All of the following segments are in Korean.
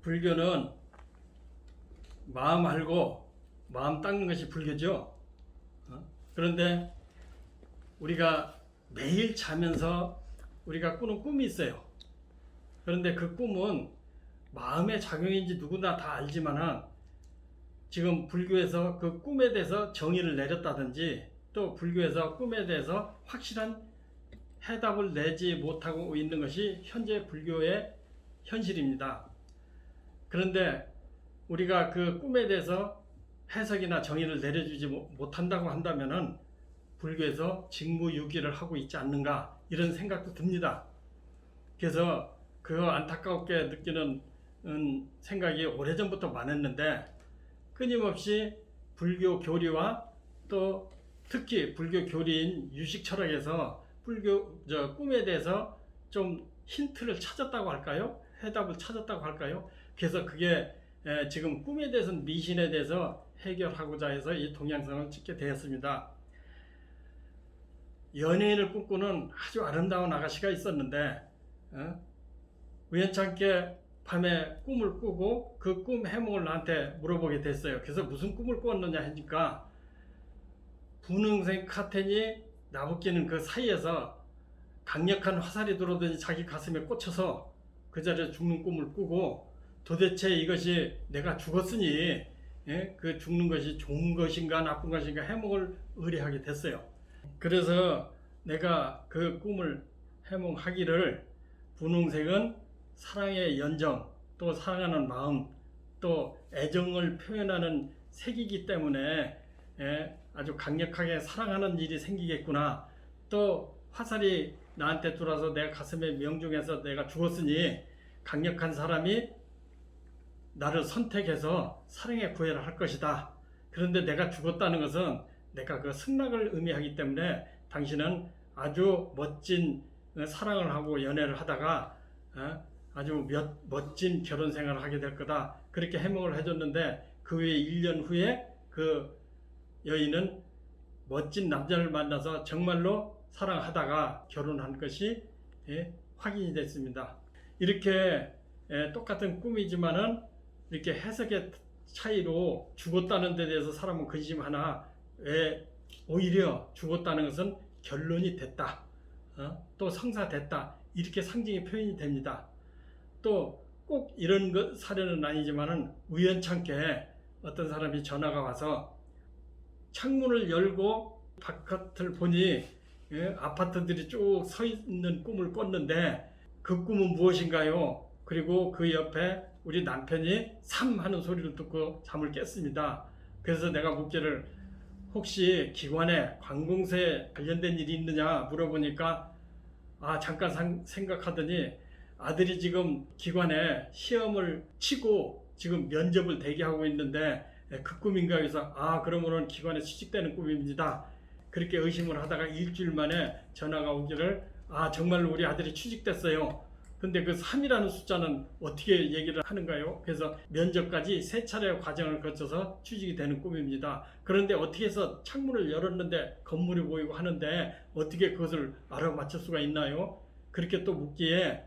불교는 마음 알고 마음 닦는 것이 불교죠. 그런데 우리가 매일 자면서 우리가 꾸는 꿈이 있어요. 그런데 그 꿈은 마음의 작용인지 누구나 다 알지만은 지금 불교에서 그 꿈에 대해서 정의를 내렸다든지 또 불교에서 꿈에 대해서 확실한 해답을 내지 못하고 있는 것이 현재 불교의 현실입니다. 그런데 우리가 그 꿈에 대해서 해석이나 정의를 내려주지 못한다고 한다면은 불교에서 직무유기를 하고 있지 않는가 이런 생각도 듭니다. 그래서 그 안타깝게 느끼는 생각이 오래전부터 많았는데 끊임없이 불교 교리와 또 특히 불교 교리인 유식 철학에서 꿈에 대해서 좀 힌트를 찾았다고 할까요? 해답을 찾았다고 할까요? 그래서 그게 지금 꿈에 대해서는 미신에 대해서 해결하고자 해서 이 동영상을 찍게 되었습니다. 연예인을 꿈꾸는 아주 아름다운 아가씨가 있었는데 우연찮게 밤에 꿈을 꾸고 그 꿈 해몽을 나한테 물어보게 됐어요. 그래서 무슨 꿈을 꾸었느냐 하니까 분홍색 카텐이 나부끼는 그 사이에서 강력한 화살이 들어오더니 자기 가슴에 꽂혀서 그 자리에 죽는 꿈을 꾸고 도대체 이것이 내가 죽었으니 그 죽는 것이 좋은 것인가 나쁜 것인가 해몽을 의뢰하게 됐어요. 그래서 내가 그 꿈을 해몽하기를 분홍색은 사랑의 연정 또 사랑하는 마음 또 애정을 표현하는 색이기 때문에 아주 강력하게 사랑하는 일이 생기겠구나. 또 화살이 나한테 들어와서 내 가슴에 명중해서 내가 죽었으니 강력한 사람이 나를 선택해서 사랑의 구애를 할 것이다. 그런데 내가 죽었다는 것은 내가 그 승락을 의미하기 때문에 당신은 아주 멋진 사랑을 하고 연애를 하다가 아주 멋진 결혼 생활을 하게 될 거다. 그렇게 해몽을 해줬는데 그 후에 1년 후에 그 여인은 멋진 남자를 만나서 정말로 사랑하다가 결혼한 것이 확인이 됐습니다. 이렇게 똑같은 꿈이지만은 이렇게 해석의 차이로 죽었다는 데 대해서 사람은 근심하나 왜 오히려 죽었다는 것은 결론이 됐다. 또 성사됐다. 이렇게 상징이 표현이 됩니다. 또 꼭 이런 사례는 아니지만은 우연찮게 어떤 사람이 전화가 와서 창문을 열고 바깥을 보니 아파트들이 쭉 서 있는 꿈을 꿨는데 그 꿈은 무엇인가요? 그리고 그 옆에 우리 남편이 삼 하는 소리를 듣고 잠을 깼습니다. 그래서 내가 묻기를 혹시 기관에 관공서에 관련된 일이 있느냐 물어보니까 잠깐 생각하더니 아들이 지금 기관에 시험을 치고 지금 면접을 대기하고 있는데 그 꿈인가 해서 그러면은 기관에 취직되는 꿈입니다. 그렇게 의심을 하다가 일주일 만에 전화가 오기를 정말로 우리 아들이 취직됐어요. 근데 그 3이라는 숫자는 어떻게 얘기를 하는가요? 그래서 면접까지 3차례 과정을 거쳐서 취직이 되는 꿈입니다. 그런데 어떻게 해서 창문을 열었는데 건물이 보이고 하는데 어떻게 그것을 알아맞힐 수가 있나요? 그렇게 또 묻기에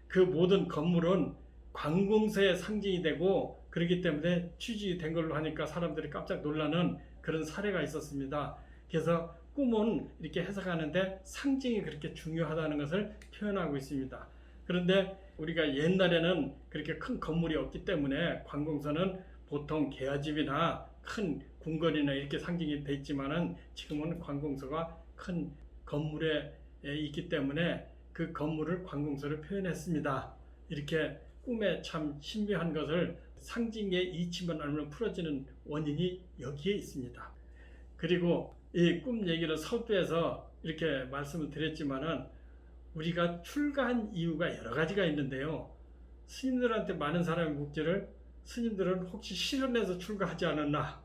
그 모든 건물은 관공서의 상징이 되고 그렇기 때문에 취직이 된 걸로 하니까 사람들이 깜짝 놀라는 그런 사례가 있었습니다. 그래서 꿈은 이렇게 해석하는데 상징이 그렇게 중요하다는 것을 표현하고 있습니다. 그런데 우리가 옛날에는 그렇게 큰 건물이 없기 때문에 관공서는 보통 계야집이나 큰 궁궐이나 이렇게 상징이 돼 있지만은 지금은 관공서가 큰 건물에 있기 때문에 그 건물을 관공서로 표현했습니다. 이렇게 꿈에 참 신비한 것을 상징의 이치만 알면 풀어지는 원인이 여기에 있습니다. 그리고 이 꿈 얘기를 서두에서 이렇게 말씀을 드렸지만은 우리가 출가한 이유가 여러 가지가 있는데요. 스님들한테 많은 사람이 묻기를 스님들은 혹시 실현해서 출가하지 않았나?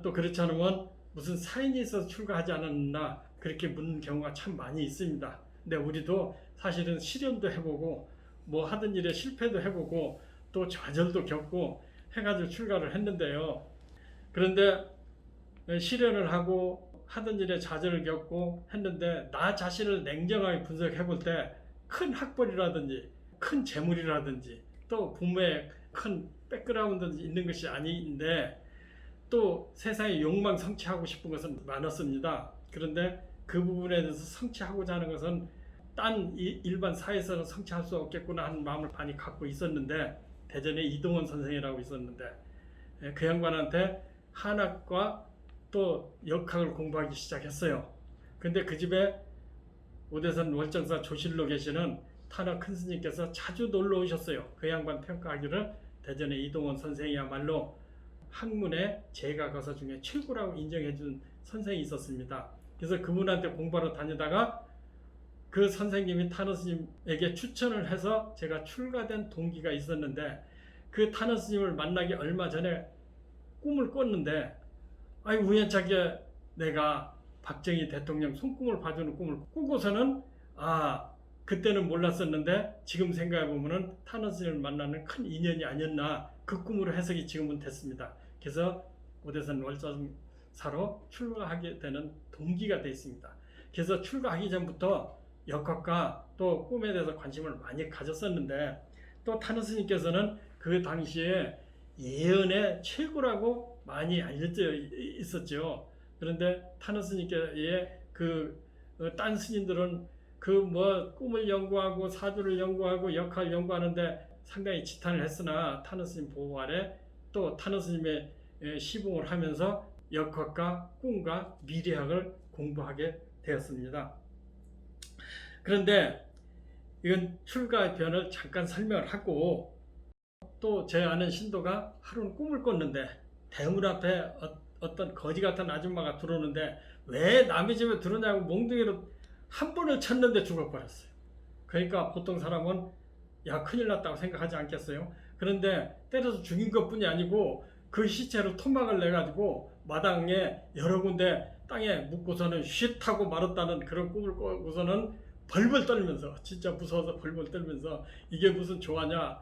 또 그렇지 않으면 무슨 사인이 있어서 출가하지 않았나? 그렇게 묻는 경우가 참 많이 있습니다. 근데 우리도 사실은 실현도 해보고 뭐 하던 일에 실패도 해보고 또 좌절도 겪고 해가지고 출가를 했는데요. 그런데 실현을 하고 하던 일에 좌절을 겪고 했는데 나 자신을 냉정하게 분석해 볼 때 큰 학벌이라든지 큰 재물이라든지 또 부모의 큰 백그라운드 있는 것이 아닌데 또 세상에 욕망 성취하고 싶은 것은 많았습니다. 그런데 그 부분에 대해서 성취하고자 하는 것은 딴 일반 사회에서는 성취할 수 없겠구나 하는 마음을 많이 갖고 있었는데 대전에 이동원 선생이라고 있었는데 그 양반한테 한학과 또 역학을 공부하기 시작했어요. 근데 그 집에 오대산 월정사 조실로 계시는 탄학 큰 스님께서 자주 놀러 오셨어요. 그 양반 평가하기를 대전의 이동원 선생이야말로 학문에 제가 가서 중에 최고라고 인정해 준 선생이 있었습니다. 그래서 그분한테 공부하러 다니다가 그 선생님이 탄원 스님에게 추천을 해서 제가 출가된 동기가 있었는데 그 탄원 스님을 만나기 얼마 전에 꿈을 꿨는데 아니 우연찮게 내가 박정희 대통령 손금을 봐주는 꿈을 꾸고서는 그때는 몰랐었는데 지금 생각해 보면은 탄원 스님을 만나는 큰 인연이 아니었나 그 꿈으로 해석이 지금은 됐습니다. 그래서 오대산 월정사로 출가하게 되는 동기가 되어 있습니다. 그래서 출가하기 전부터 역학과 또 꿈에 대해서 관심을 많이 가졌었는데 또 탄원 스님께서는 그 당시에 예언의 최고라고 많이 알려져 있었죠. 그런데 탄원 스님께의 딴 스님들은 꿈을 연구하고 사주를 연구하고 역학을 연구하는데 상당히 지탄을 했으나 탄원 스님 보호 아래 또 탄원 스님의 시봉을 하면서 역학과 꿈과 미래학을 공부하게 되었습니다. 그런데 이건 출가의 변을 잠깐 설명을 하고 또 제 아는 신도가 하루는 꿈을 꿨는데 대문 앞에 어떤 거지 같은 아줌마가 들어오는데 왜 남의 집에 들어오냐고 몽둥이로 한 번을 쳤는데 죽어버렸어요. 그러니까 보통 사람은 야 큰일 났다고 생각하지 않겠어요? 그런데 때려서 죽인 것뿐이 아니고 그 시체로 토막을 내가지고 마당에 여러 군데 땅에 묻고서는 쉿 하고 말았다는 그런 꿈을 꾸고서는 벌벌 떨면서 진짜 무서워서 벌벌 떨면서 이게 무슨 조화냐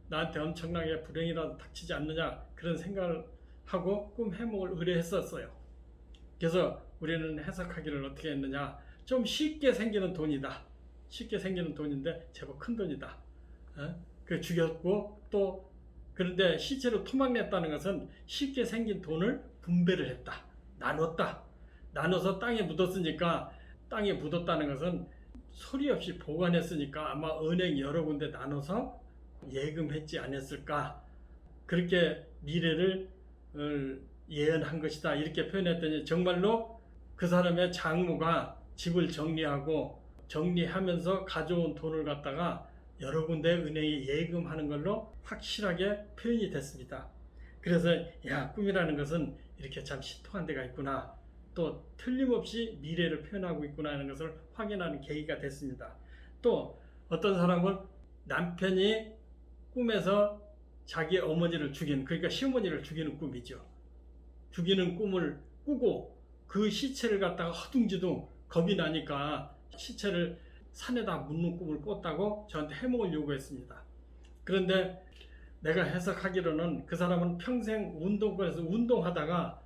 나한테 엄청나게 불행이라도 닥치지 않느냐 그런 생각을 하고 꿈 해몽을 의뢰했었어요. 그래서 우리는 해석하기를 어떻게 했느냐 좀 쉽게 생기는 돈이다. 쉽게 생기는 돈인데 제법 큰 돈이다. 그 죽였고 또 그런데 시체로 토막냈다는 것은 쉽게 생긴 돈을 분배를 했다. 나눴다. 나눠서 땅에 묻었으니까 땅에 묻었다는 것은 소리 없이 보관했으니까 아마 은행 여러 군데 나눠서 예금했지 않았을까. 그렇게 미래를 예언한 것이다. 이렇게 표현했더니 정말로 그 사람의 장모가 집을 정리하면서 가져온 돈을 갖다가 여러 군데 은행에 예금하는 걸로 확실하게 표현이 됐습니다. 그래서 꿈이라는 것은 이렇게 참 신통한 데가 있구나. 또 틀림없이 미래를 표현하고 있구나 하는 것을 확인하는 계기가 됐습니다. 또 어떤 사람은 남편이 꿈에서 자기 어머니를 그러니까 시어머니를 죽이는 꿈이죠. 죽이는 꿈을 꾸고 그 시체를 갖다가 허둥지둥 겁이 나니까 시체를 산에다 묻는 꿈을 꿨다고 저한테 해몽을 요구했습니다. 그런데 내가 해석하기로는 그 사람은 평생 운동권에서 운동하다가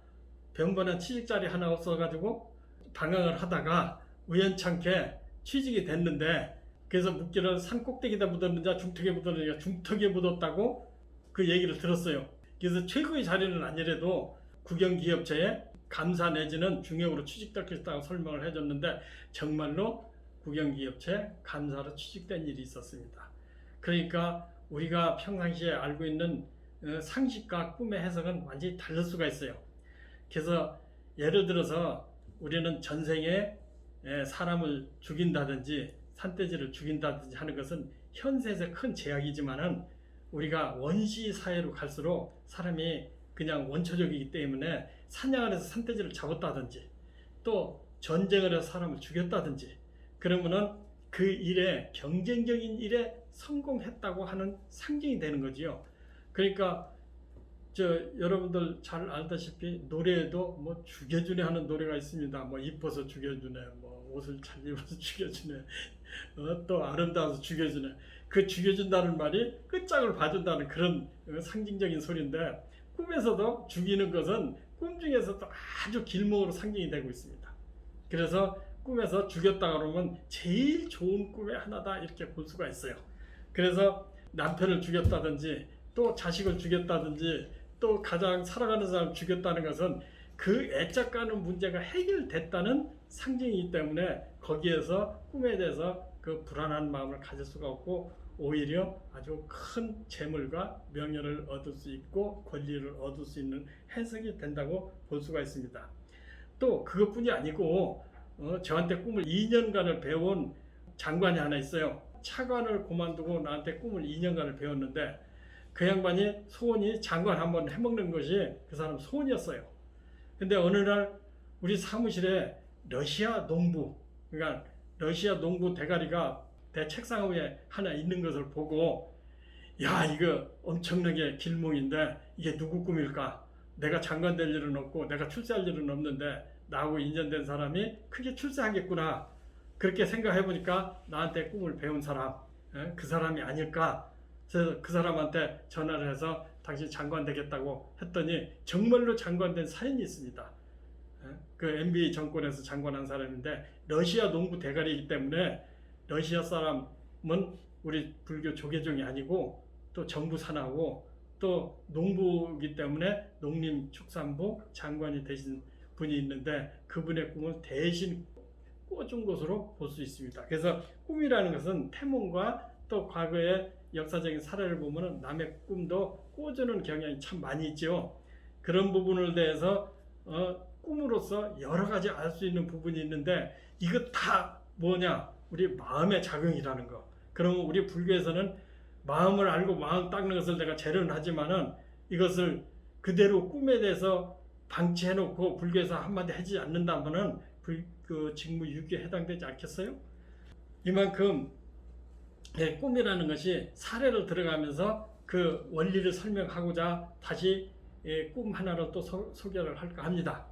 병번한 취직자리 하나 없어가지고 방황을 하다가 우연찮게 취직이 됐는데 그래서 묻기를 산 꼭대기에다 묻었느냐 중턱에 묻었느냐 중턱에 묻었다고 그 얘기를 들었어요. 그래서 최고의 자리는 아니래도 국영기업체에 감사 내지는 중역으로 취직됐다고 설명을 해줬는데 정말로 국영기업체 감사로 취직된 일이 있었습니다. 그러니까 우리가 평상시에 알고 있는 상식과 꿈의 해석은 완전히 다를 수가 있어요. 그래서 예를 들어서 우리는 전생에 사람을 죽인다든지 산돼지를 죽인다든지 하는 것은 현세에서 큰 제약이지만은 우리가 원시 사회로 갈수록 사람이 그냥 원초적이기 때문에 사냥을 해서 산돼지를 잡았다든지 또 전쟁을 해서 사람을 죽였다든지 그러면은 그 일에 경쟁적인 일에 성공했다고 하는 상징이 되는 거지요. 그러니까 여러분들 잘 알다시피 노래에도 뭐 죽여주네 하는 노래가 있습니다. 뭐 이뻐서 죽여주네, 뭐 옷을 잘 입어서 죽여주네, 또 아름다워서 죽여주네. 그 죽여준다는 말이 끝장을 봐준다는 그런 상징적인 소리인데 꿈에서도 죽이는 것은 꿈 중에서도 아주 길목으로 상징이 되고 있습니다. 그래서 꿈에서 죽였다 그러면 제일 좋은 꿈의 하나다 이렇게 볼 수가 있어요. 그래서 남편을 죽였다든지 또 자식을 죽였다든지 또 가장 사랑하는 사람 죽였다는 것은 그 애착가는 문제가 해결됐다는 상징이기 때문에 거기에서 꿈에 대해서 그 불안한 마음을 가질 수가 없고 오히려 아주 큰 재물과 명예를 얻을 수 있고 권리를 얻을 수 있는 해석이 된다고 볼 수가 있습니다. 또 그것뿐이 아니고 저한테 꿈을 2년간을 배운 장관이 하나 있어요. 차관을 그만두고 나한테 꿈을 2년간을 배웠는데 그 양반이 소원이 장관 한번 해먹는 것이 그 사람 소원이었어요. 근데 어느 날 우리 사무실에 러시아 농부, 그러니까 러시아 농부 대가리가 내 책상 위에 하나 있는 것을 보고, 야, 이거 엄청나게 길몽인데 이게 누구 꿈일까? 내가 장관 될 일은 없고 내가 출세할 일은 없는데 나하고 인연된 사람이 크게 출세하겠구나, 그렇게 생각해 보니까 나한테 꿈을 배운 사람, 그 사람이 아닐까. 그래서 그 사람한테 전화를 해서 당신 장관 되겠다고 했더니 정말로 장관된 사연이 있습니다. 그 MB 정권에서 장관한 사람인데 러시아 농부 대가리이기 때문에 러시아 사람은 우리 불교 조계종이 아니고 또 정부 산하고 또 농부이기 때문에 농림축산부 장관이 되신 분이 있는데 그분의 꿈을 대신 꿔준 것으로 볼 수 있습니다. 그래서 꿈이라는 것은 태몽과 또 과거의 역사적인 사례를 보면 남의 꿈도 꿔주는 경향이 참 많이 있죠. 그런 부분을 대해서 꿈으로써 여러 가지 알 수 있는 부분이 있는데 이거 다 뭐냐? 우리 마음의 작용이라는 거. 그러면 우리 불교에서는 마음을 알고 마음 닦는 것을 내가 재련하지만은 이것을 그대로 꿈에 대해서 방치해놓고 불교에서 한마디 하지 않는다면은 그 직무유기에 해당되지 않겠어요? 이만큼 꿈이라는 것이 사례를 들어가면서 그 원리를 설명하고자 다시 꿈 하나를 또 소개를 할까 합니다.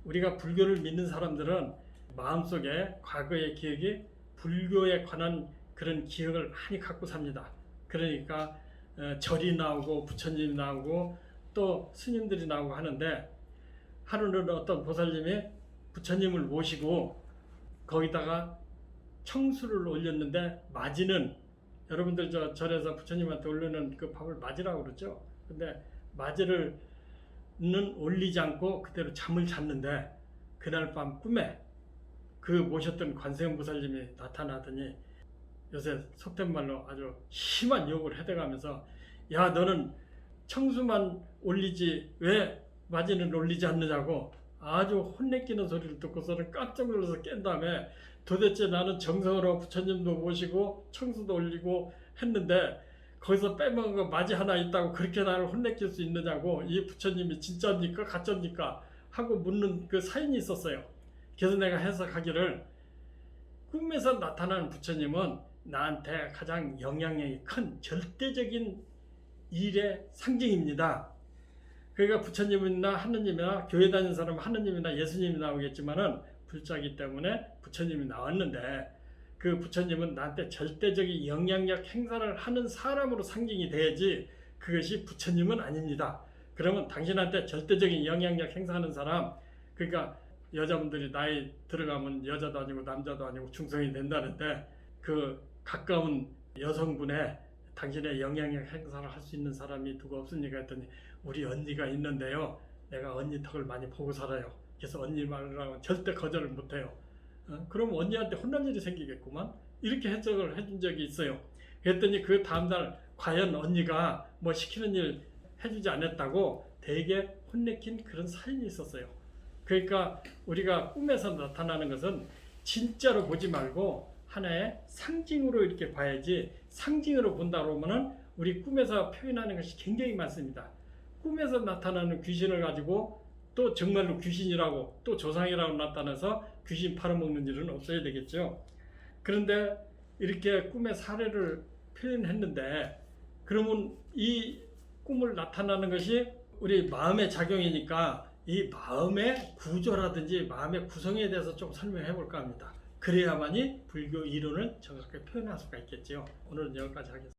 우리가 불교를 믿는 사람들은 마음속에 과거의 기억이 불교에 관한 그런 기억을 많이 갖고 삽니다. 그러니까 절이 나오고 부처님이 나오고 또 스님들이 나오고 하는데 하루는 어떤 보살님이 부처님을 모시고 거기다가 청수를 올렸는데 맞이는, 여러분들 저 절에서 부처님한테 올리는 그 밥을 맞이라고 그러죠. 근데 맞이를 올리지 않고 그대로 잠을 잤는데 그날 밤 꿈에 그 모셨던 관세음 보살님이 나타나더니 요새 속된 말로 아주 심한 욕을 해대가면서, 야, 너는 청수만 올리지 왜 맞이는 올리지 않느냐고 아주 혼내키는 소리를 듣고서는 깜짝 놀라서 깬 다음에 도대체 나는 정성으로 부처님도 모시고 청수도 올리고 했는데 거기서 빼먹은 거 맞이 하나 있다고 그렇게 나를 혼내킬 수 있느냐고, 이 부처님이 진짜입니까 가짜입니까 하고 묻는 그 사연이 있었어요. 그래서 내가 해석하기를 꿈에서 나타나는 부처님은 나한테 가장 영향력이 큰 절대적인 일의 상징입니다. 그러니까 부처님이나 하느님이나 교회 다니는 사람은 하느님이나 예수님이 나오겠지만은 불자기 때문에 부처님이 나왔는데 그 부처님은 나한테 절대적인 영향력 행사를 하는 사람으로 상징이 돼야지 그것이 부처님은 아닙니다. 그러면 당신한테 절대적인 영향력 행사하는 사람, 그러니까 여자분들이 나이 들어가면 여자도 아니고 남자도 아니고 중성이 된다는데 그 가까운 여성분의 당신의 영향력 행사를 할 수 있는 사람이 누가 없습니까 했더니 우리 언니가 있는데요, 내가 언니 덕을 많이 보고 살아요. 그래서 언니 말을 하면 절대 거절을 못해요. 그럼 언니한테 혼날 일이 생기겠구만, 이렇게 해석을 해준 적이 있어요. 그랬더니 그 다음날 과연 언니가 뭐 시키는 일 해주지 않았다고 되게 혼내킨 그런 사연이 있었어요. 그러니까 우리가 꿈에서 나타나는 것은 진짜로 보지 말고 하나의 상징으로 이렇게 봐야지, 상징으로 본다 그러면은 우리 꿈에서 표현하는 것이 굉장히 많습니다. 꿈에서 나타나는 귀신을 가지고 또 정말로 귀신이라고 또 조상이라고 나타나서 귀신 팔아먹는 일은 없어야 되겠죠. 그런데 이렇게 꿈의 사례를 표현했는데 그러면 이 꿈을 나타나는 것이 우리 마음의 작용이니까 이 마음의 구조라든지 마음의 구성에 대해서 좀 설명해 볼까 합니다. 그래야만이 불교 이론을 정확하게 표현할 수가 있겠죠. 오늘은 여기까지 하겠습니다.